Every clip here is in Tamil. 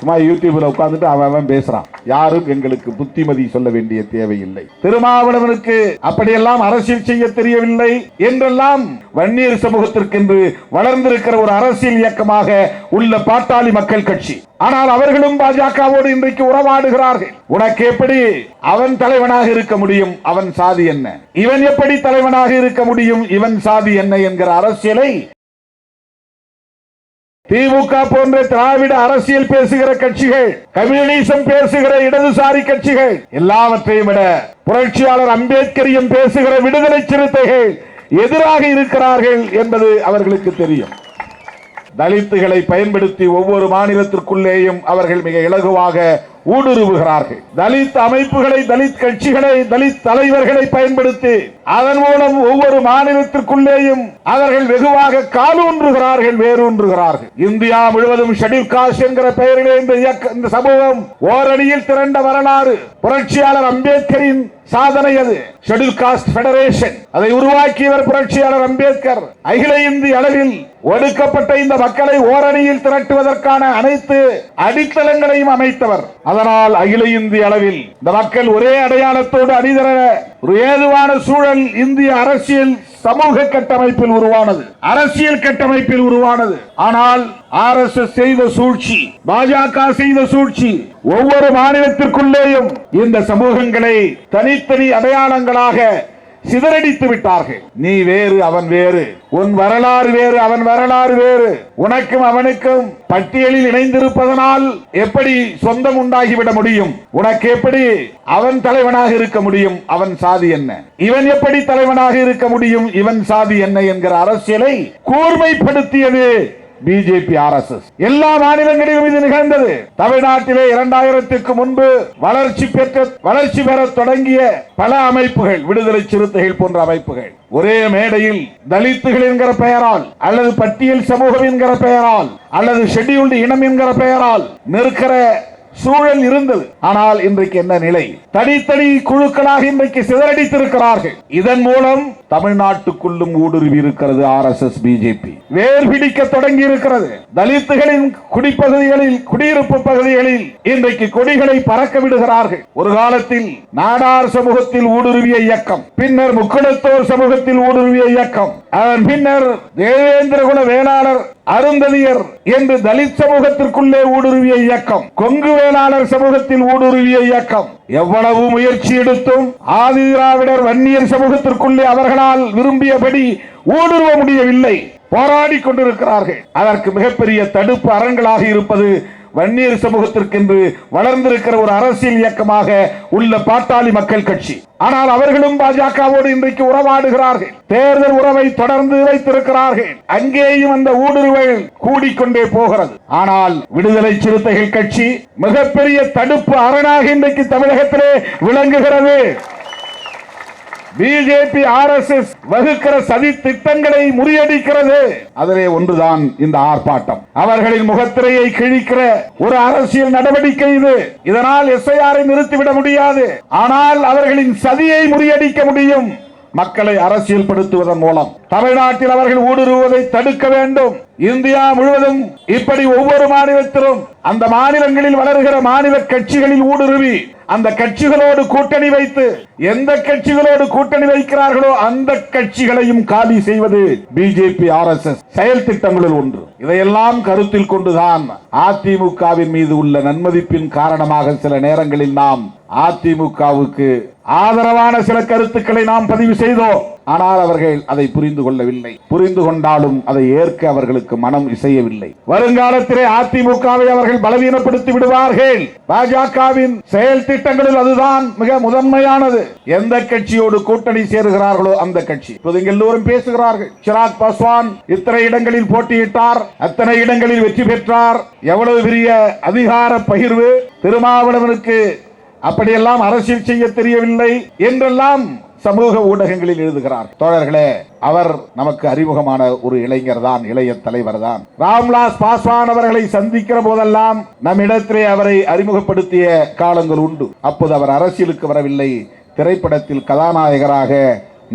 சும்மா யூடியூப்ல உட்கார்ந்துட்டு அவன் பேசுறான். யாரும் எங்களுக்கு புத்திமதி சொல்ல வேண்டிய தேவையில்லை. திருமாவளவனுக்கு அப்படியெல்லாம் அரசியல் செய்ய தெரியவில்லை என்றெல்லாம் வன்னியர் சமூகத்திற்கென்று வளர்ந்திருக்கிற ஒரு அரசியல் இயக்கமாக உள்ள பாட்டாளி மக்கள் கட்சி. ஆனால் அவர்களும் பாஜகவோடு இன்றைக்கு உறவாடுகிறார்கள். உனக்கு எப்படி அவன் தலைவனாக இருக்க முடியும், அவன் சாதி என்ன? இவன் எப்படி தலைவனாக இருக்க முடியும், இவன் சாதி என்ன என்கிற அரசியலை திமுக போன்ற திராவிட அரசியல் பேசுகிற கட்சிகள், கம்யூனிசம் பேசுகிற இடதுசாரி கட்சிகள், எல்லாவற்றையும் விட புரட்சியாளர் அம்பேத்கரையும் பேசுகிற விடுதலை சிறுத்தைகள் எதிராக இருக்கிறார்கள் என்பது அவர்களுக்கு தெரியும். தலித்துகளை பயன்படுத்தி ஒவ்வொரு மாநிலத்திற்குள்ளேயும் அவர்கள் மிக இலகுவாக ஊடுருவுகிறார்கள். தலித் அமைப்புகளை, தலித் கட்சிகளை, தலித் தலைவர்களை பயன்படுத்தி அதன் மூலம் ஒவ்வொரு மாநிலத்திற்குள்ளேயும் அவர்கள் வெகுவாக காலூன்றுகிறார்கள், வேரூன்றுகிறார்கள். இந்தியா முழுவதும் ஷெட்யூல் காஸ்ட் என்கிற பெயரிலே இந்த சமூகம் ஓரணியில் திரண்ட வரலாறு புரட்சியாளர் அம்பேத்கரின் சாதனை. அது ஷெட்யூல் காஸ்ட் பெடரேஷன். அதை உருவாக்கியவர் புரட்சியாளர் அம்பேத்கர். அகில இந்திய அளவில் ஒடுக்கப்பட்ட இந்த மக்களை ஓரணியில் திரட்டுவதற்கான அனைத்து அடித்தளங்களையும் அமைத்தவர். அதனால் அகில இந்திய அளவில் இந்த மக்கள் ஒரே அடையாளத்தோடு அணிதர ஒரு ஏதுவான சூழல் இந்திய அரசியல் சமூக கட்டமைப்பில் உருவானது, அரசியல் கட்டமைப்பில் உருவானது. ஆனால் RSS செய்த சூழ்ச்சி, பாஜக செய்த சூழ்ச்சி, ஒவ்வொரு மாநிலத்திற்குள்ளேயும் இந்த சமூகங்களை தனித்தனி அடையாளங்களாக சிதறடித்து விட்டார்கள். நீ வேறு, அவன் வேறு, உன் வரலாறு வேறு, அவன் வரலாறு வேறு, உனக்கும் அவனுக்கும் பட்டியலில் இணைந்திருப்பதனால் எப்படி சொந்தம் உண்டாகிவிட முடியும்? உனக்கு எப்படி அவன் தலைவனாக இருக்க முடியும், அவன் சாதி என்ன? இவன் எப்படி தலைவனாக இருக்க முடியும், இவன் சாதி என்ன என்கிற அரசியலை கூர்மைப்படுத்தியது பிஜேபி, RSS. எல்லா மாநிலங்களிலும் இது நிகழ்ந்தது. தமிழ்நாட்டிலே 2000க்கு முன்பு வளர்ச்சி பெற தொடங்கிய பல அமைப்புகள், விடுதலை சிறுத்தைகள் போன்ற அமைப்புகள், ஒரே மேடையில் தலித்துகள் என்கிற பெயரால் அல்லது பட்டியல் சமூகம் என்கிற பெயரால் அல்லது ஷெட்யூல்டு இனம் என்கிற பெயரால் நிற்கிற சூழல் இருந்தது. ஆனால் இன்றைக்கு என்ன நிலை? தனித்தனி குழுக்களாக இன்றைக்கு சிதறடித்திருக்கிறார்கள். இதன் மூலம் தமிழ்நாட்டுக்குள்ளும் ஊடுருவி இருக்கிறது RSS, பிஜேபி வேர் பிடிக்க தொடங்கி இருக்கிறது. தலித்துகளின் குடிப்பகுதிகளில், குடியிருப்பு பகுதிகளில் இன்றைக்கு கொடிகளை பறக்க விடுகிறார்கள். ஒரு காலத்தில் நாடார் சமூகத்தில் ஊடுருவிய இயக்கம், பின்னர் முக்குளத்தோர் சமூகத்தில் ஊடுருவிய இயக்கம், அதன் பின்னர் தேவேந்திரகுல வேளாளர் அருந்ததியர் என்று தலித் சமூகத்திற்குள்ளே ஊடுருவிய இயக்கம், கொங்கு வேளாளர் சமூகத்தில் ஊடுருவிய இயக்கம். எவ்வளவு முயற்சி எடுத்தும் ஆதி திராவிடர் வன்னியர் சமூகத்திற்குள்ளே அவர்களால் விரும்பியபடி ஊடுருவ முடியவில்லை. போராடி கொண்டிருக்கிறார்கள். அதற்கு மிகப்பெரிய தடுப்பு அரண்களாக இருப்பது வன்னியர் சமூகத்திற்கென்று வளர்ந்திருக்கிற ஒரு அரசியல் இயக்கமாக உள்ள பாட்டாளி மக்கள் கட்சி. ஆனால் அவர்களும் பாஜகவோடு இன்றைக்கு உறவாடுகிறார்கள். தேர்தல் உறவை தொடர்ந்து வைத்திருக்கிறார்கள். அங்கேயும் அந்த ஊடுருவல் கூடிக்கொண்டே போகிறது. ஆனால் விடுதலை சிறுத்தைகள் கட்சி மிகப்பெரிய தடுப்பு அரணாக இன்றைக்கு தமிழகத்திலே விளங்குகிறது. பிஜேபி, RSS வகுக்கிற சதி திட்டங்களை முறியடிக்கிறது. அதிலே ஒன்றுதான் இந்த ஆர்ப்பாட்டம். அவர்களின் முகத்திரையை கிழிக்கிற ஒரு அரசியல் நடவடிக்கை இது. இதனால் SIR நிறுத்திவிட முடியாது. ஆனால் அவர்களின் சதியை முறியடிக்க முடியும். மக்களை அரசியல் படுத்துவதன் மூலம் தமிழ்நாட்டில் அவர்கள் ஊடுருவதை தடுக்க வேண்டும். இந்தியா முழுவதும் இப்படி ஒவ்வொரு மாநிலத்திலும் அந்த மாநிலங்களில் வளர்கிற மாநில கட்சிகளில் ஊடுருவி அந்த கட்சிகளோடு கூட்டணி வைத்து, எந்த கட்சிகளோடு கூட்டணி வைக்கிறார்களோ அந்த கட்சிகளையும் காலி செய்வது பிஜேபி, RSS செயல் திட்டங்களில் ஒன்று. இதையெல்லாம் கருத்தில் கொண்டுதான் அதிமுகவின் மீது உள்ள நன்மதிப்பின் காரணமாக சில நேரங்களில் நாம் அதிமுகவுக்கு ஆதரவான சில கருத்துக்களை நாம் பதிவு செய்தோம். ஆனால் அவர்கள் அதை புரிந்து கொள்ளவில்லை. புரிந்து கொண்டாலும் அதை ஏற்க அவர்களுக்கு மனம் இசையவில்லை. வருங்காலத்திலே அதிமுகவை அவர்கள் பலவீனப்படுத்தி விடுவார்கள். பாஜகவின் செயல் திட்டங்களில் அதுதான் மிக முதன்மையானது. எந்த கட்சியோடு கூட்டணி சேருகிறார்களோ அந்த கட்சி. இப்போது எல்லோரும் பேசுகிறார்கள், சிராக் பாஸ்வான் இத்தனை இடங்களில் போட்டியிட்டார், அத்தனை இடங்களில் வெற்றி பெற்றார், எவ்வளவு பெரிய அதிகார பகிர்வு, திருமாவளவனுக்கு அப்படியெல்லாம் அரசியல் செய்ய தெரியவில்லை என்றெல்லாம் சமூக ஊடகங்களில் எழுதுகிறார். தோழர்களே, அவர் நமக்கு அறிமுகமான ஒரு இளைஞர் தான், இளைய தலைவர் தான். ராம்விலாஸ் பாஸ்வான் அவர்களை சந்திக்கிற போதெல்லாம் நம்மிடத்திலே அவரை அறிமுகப்படுத்திய காலங்கள் உண்டு. அப்போது அவர் அரசியலுக்கு வரவில்லை, திரைப்படத்தில் கதாநாயகராக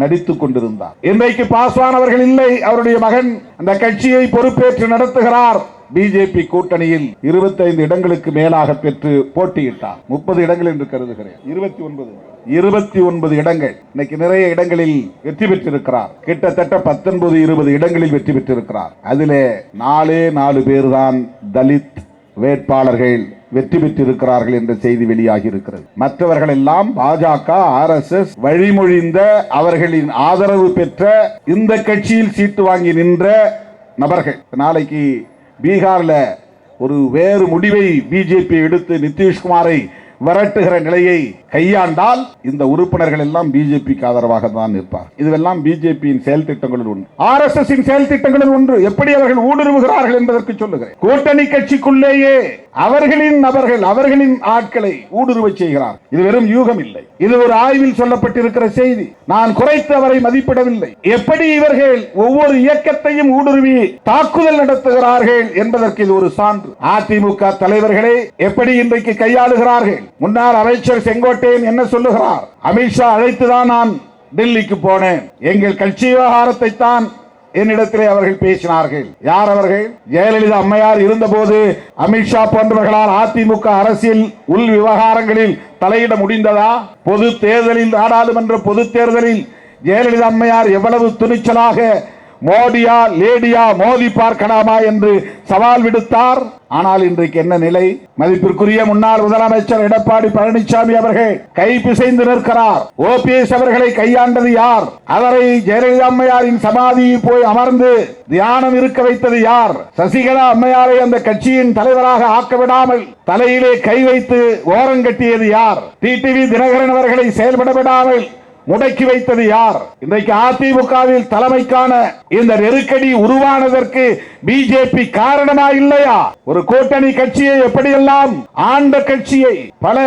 நடித்துக் கொண்டிருந்தார். இன்றைக்கு பாஸ்வான் அவர்கள் இல்லை, அவருடைய மகன் அந்த கட்சியை பொறுப்பேற்று நடத்துகிறார். பிஜேபி கூட்டணியில் 25 இடங்களுக்கு மேலாக பெற்று போட்டியிட்டார். 30 இடங்கள் என்று கருதுகிறேன். 29 இடங்கள். இன்னைக்கு நிறைய இடங்களில் வெற்றி பெற்றிருக்கிறார். கிட்டத்தட்ட 19-20 இடங்களில் வெற்றி பெற்றிருக்கிறார். அதிலே 4 பேர் தான் தலித் வேட்பாளர்கள் வெற்றி பெற்றிருக்கிறார்கள் என்ற செய்தி வெளியாகி இருக்கிறது. மற்றவர்கள் எல்லாம் பாஜக, RSS வழிமொழிந்த அவர்களின் ஆதரவு பெற்ற இந்த கட்சியில் சீட்டு வாங்கி நின்ற நபர்கள். நாளைக்கு பீகார்ல ஒரு வேறு முடிவை பிஜேபி எடுத்து நிதிஷ்குமாரை விரட்டுகிற நிலையை கையாண்டால் இந்த உறுப்பினர்கள் எல்லாம் பிஜேபிக்கு ஆதரவாக தான் நிற்பார். இதுவெல்லாம் பிஜேபியின் செயல் திட்டங்களில் ஒன்று, RSS செயல் திட்டங்களில் ஒன்று. எப்படி அவர்கள் ஊடுருவுகிறார்கள் என்பதற்கு சொல்லுகிறேன். கூட்டணி கட்சிக்குள்ளேயே அவர்களின் நபர்கள், அவர்களின் ஆட்களை ஊடுருவ செய்கிறார். இது வெறும் யூகம் இல்லை, இது ஒரு ஆய்வில் சொல்லப்பட்டிருக்கிற செய்தி. நான் குறைத்து அவரை மதிப்பிடவில்லை. எப்படி இவர்கள் ஒவ்வொரு இயக்கத்தையும் ஊடுருவி தாக்குதல் நடத்துகிறார்கள் என்பதற்கு இது ஒரு சான்று. அதிமுக தலைவர்களை எப்படி இன்றைக்கு கையாளுகிறார்கள். முன்னாள் அமைச்சர் செங்கோட்டையன் என்ன சொல்லுகிறார்? அமித்ஷா அழைத்துதான் நான் டெல்லிக்கு போனேன், எங்கள் கட்சி விவகாரத்தை தான் என்னிடத்திலே அவர்கள் பேசினார்கள். யார் அவர்கள்? ஜெயலலிதா அம்மையார் இருந்தபோது அமித்ஷா போன்றவர்களால் அதிமுக அரசியல் உள் விவகாரங்களில் தலையிட முடிந்ததா? பொது தேர்தலில், நாடாளுமன்ற பொது தேர்தலில் ஜெயலலிதா அம்மையார் எவ்வளவு துணிச்சலாக மோடியா லேடியா மோதி பார்க்கலாமா என்று சவால் விடுத்தார். ஆனால் இன்றைக்கு என்ன நிலை? மதிப்பிற்குரிய முன்னாள் முதலமைச்சர் எடப்பாடி பழனிசாமி அவர்கள் கை பிசைந்து நிற்கிறார். OPS அவர்களை கையாண்டது யார்? அவரை ஜெயலலிதா அம்மையாரின் சமாதியில் போய் அமர்ந்து தியானம் இருக்க வைத்தது யார்? சசிகலா அம்மையாரை அந்த கட்சியின் தலைவராக ஆக்க விடாமல் தலையிலே கை வைத்து ஓரங்கட்டியது யார்? டிடிவி தினகரன் அவர்களை செயல்பட விடாமல் முடக்கி வைத்தது யார்? இன்றைக்கு அதிமுகவில் தலைமைக்கான இந்த நெருக்கடி உருவானதற்கு பிஜேபி காரணமா இல்லையா? ஒரு கூட்டணி கட்சியை எப்படியெல்லாம் ஆண்ட கட்சியை, பல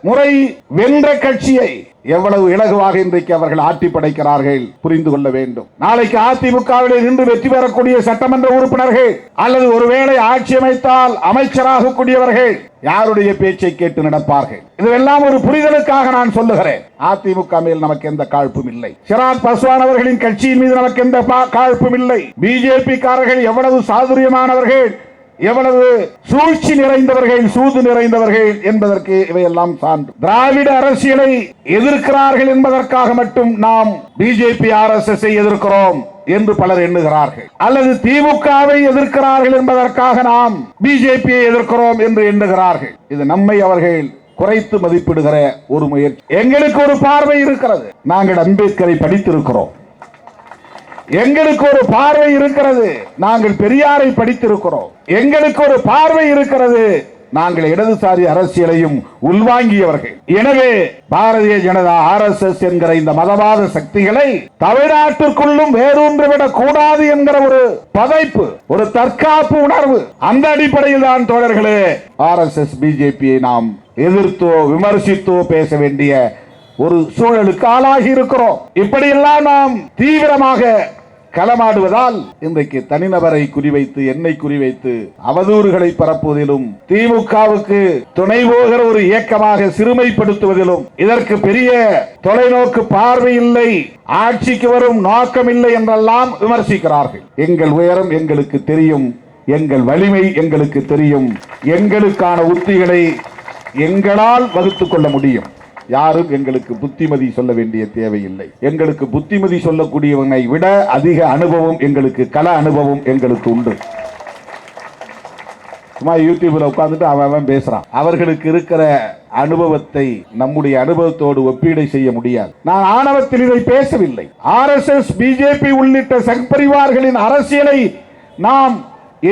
முறை வென்ற கட்சியை எவ்வளவு இலகுவாக இன்றைக்கு அவர்கள் ஆட்டி படைக்கிறார்கள் புரிந்து கொள்ள வேண்டும். நாளைக்கு அதிமுகவில் நின்று வெற்றி பெறக்கூடிய சட்டமன்ற உறுப்பினர்கள் அல்லது ஒருவேளை ஆட்சி அமைத்தால் அமைச்சராக கூடியவர்கள் யாருடைய பேச்சை கேட்டு நடப்பார்கள்? இதெல்லாம் ஒரு புரிதலுக்காக நான் சொல்லுகிறேன். அதிமுக மேல் நமக்கு எந்த காழ்ப்பும் இல்லை. சிராக் பாஸ்வான் அவர்களின் கட்சியின் மீது நமக்கு எந்த காழ்ப்பும் இல்லை. பிஜேபி காரர்கள் எவ்வளவு சாதுரியமானவர்கள், எவ்வளவு சூழ்ச்சி நிறைந்தவர்கள், சூது நிறைந்தவர்கள் என்பதற்கு இவையெல்லாம் சான்று. திராவிட அரசியலை எதிர்க்கிறார்கள் என்பதற்காக மட்டும் நாம் பிஜேபி RSS எதிர்க்கிறோம் என்று பலர் எண்ணுகிறார்கள். அல்லது திமுகவை எதிர்க்கிறார்கள் என்பதற்காக நாம் பிஜேபியை எதிர்க்கிறோம் என்று எண்ணுகிறார்கள். இது நம்மை அவர்கள் குறைத்து மதிப்பிடுகிற ஒரு முயற்சி. எங்களுக்கு ஒரு பார்வை இருக்கிறது. நாங்கள் அம்பேத்கரை படித்திருக்கிறோம். எங்களுக்கு ஒரு பார்வை இருக்கிறது. நாங்கள் பெரியாரை படித்திருக்கிறோம். எங்களுக்கு ஒரு பார்வை இருக்கிறது. நாங்கள் இடதுசாரி அரசியலையும் உள்வாங்கியவர்கள். எனவே பாரதிய ஜனதா RSS என்கிற இந்த மதவாத சக்திகளை தமிழ்நாட்டிற்குள்ளும் வேரூன்றிவிடக் கூடாது என்கிற ஒரு பதைப்பு, ஒரு தற்காப்பு உணர்வு, அந்த அடிப்படையில் தான் தோழர்களே RSS பிஜேபியை நாம் எதிர்த்தோ விமர்சித்தோ பேச வேண்டிய ஒரு சூழலுக்கு ஆளாகி இருக்கிறோம். இப்படியெல்லாம் நாம் தீவிரமாக களமாடுவதால் இன்றைக்கு தனிநபரை குறிவைத்து, என்னை குறிவைத்து அவதூறுகளை பரப்புவதிலும், திமுகவுக்கு துணை போகிற ஒரு இயக்கமாக சிறுமைப்படுத்துவதிலும், இதற்கு பெரிய தொலைநோக்கு பார்வை இல்லை, ஆட்சிக்கு வரும் நோக்கம் இல்லை என்றெல்லாம் விமர்சிக்கிறார்கள். எங்கள் உயரம் எங்களுக்கு தெரியும், எங்கள் வலிமை எங்களுக்கு தெரியும், எங்களுக்கான உத்திகளை எங்களால் வகுத்துக் கொள்ள முடியும். யாரும் எங்களுக்கு புத்திமதி சொல்ல வேண்டிய தேவையில்லை. எங்களுக்கு புத்திமதி சொல்லக்கூடியவனை விட அதிக அனுபவம் எங்களுக்கு, கள அனுபவம் எங்களுக்கு உண்டு. சும்மா யூடியூப்ல உட்கார்ந்துட்டு அவன் பேசுறான். அவர்களுக்கு இருக்கிற அனுபவத்தை நம்முடைய அனுபவத்தோடு ஒப்பீடை செய்ய முடியாது. நான் ஆணவத்தில் இதை பேசவில்லை. RSS பிஜேபி உள்ளிட்ட சங்பரிவார்களின் அரசியலை நாம்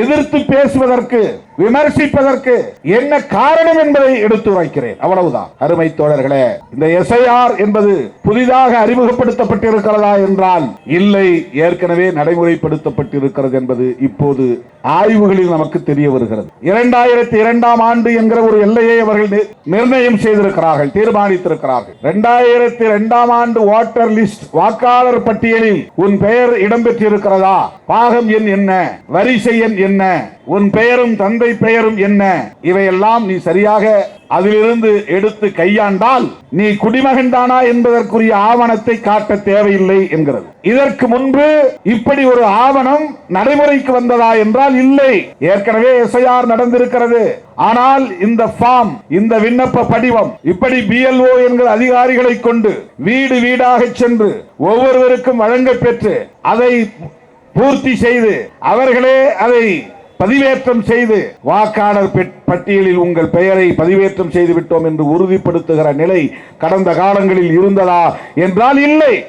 எதிர்த்து பேசுவதற்கு, விமர்சிப்பதற்கு என்ன காரணம் என்பதை எடுத்து வைக்கிறேன். அவ்வளவுதான். அருமை தோழர்களே, இந்த SIR என்பது புதிதாக அறிமுகப்படுத்தப்பட்டிருக்கிறதா என்றால் இல்லை, ஏற்கனவே நடைமுறைப்படுத்தப்பட்டிருக்கிறது என்பது இப்போது ஆய்வுகளில் நமக்கு தெரிய வருகிறது. 2002ஆம் ஆண்டு என்கிற ஒரு எல்லையை அவர்கள் நிர்ணயம் செய்திருக்கிறார்கள், தீர்மானித்திருக்கிறார்கள். 2002ஆம் ஆண்டு வாட்டர் லிஸ்ட், வாக்காளர் பட்டியலில் உன் பெயர் இடம்பெற்றிருக்கிறதா, பாகம் எண் என்ன, வரிசை எண் என்ன, உன் பெயரும் தந்தை தந்தை பெயரும் என்ன, இவையெல்லாம் நீ சரியாக அதிலிருந்து எடுத்து கையாண்டால் நீ குடிமகன்தானா என்பதற்குரிய ஆவணத்தை காட்ட தேவையில்லை என்கிறது. இதற்கு முன்பு இப்படி ஒரு ஆவணம் நடைமுறைக்கு வந்ததா என்றால் இல்லை. ஏற்கனவே எஸ்ஐஆர் நடந்திருக்கிறது. ஆனால் இந்த ஃபார்ம், இந்த விண்ணப்ப படிவம் இப்படி BLO என்கிற அதிகாரிகளை கொண்டு வீடு வீடாக சென்று ஒவ்வொருவருக்கும் வழங்க பெற்று அதை பூர்த்தி செய்து அவர்களே அதை பதிவேற்றம் செய்து வாக்காளர் பட்டியலில் உங்கள் பெயரை பதிவேற்றம் செய்து விட்டோம் என்று உறுதிப்படுத்துகிற நிலை கடந்த காலங்களில் இருந்ததா என்றால் இல்லை.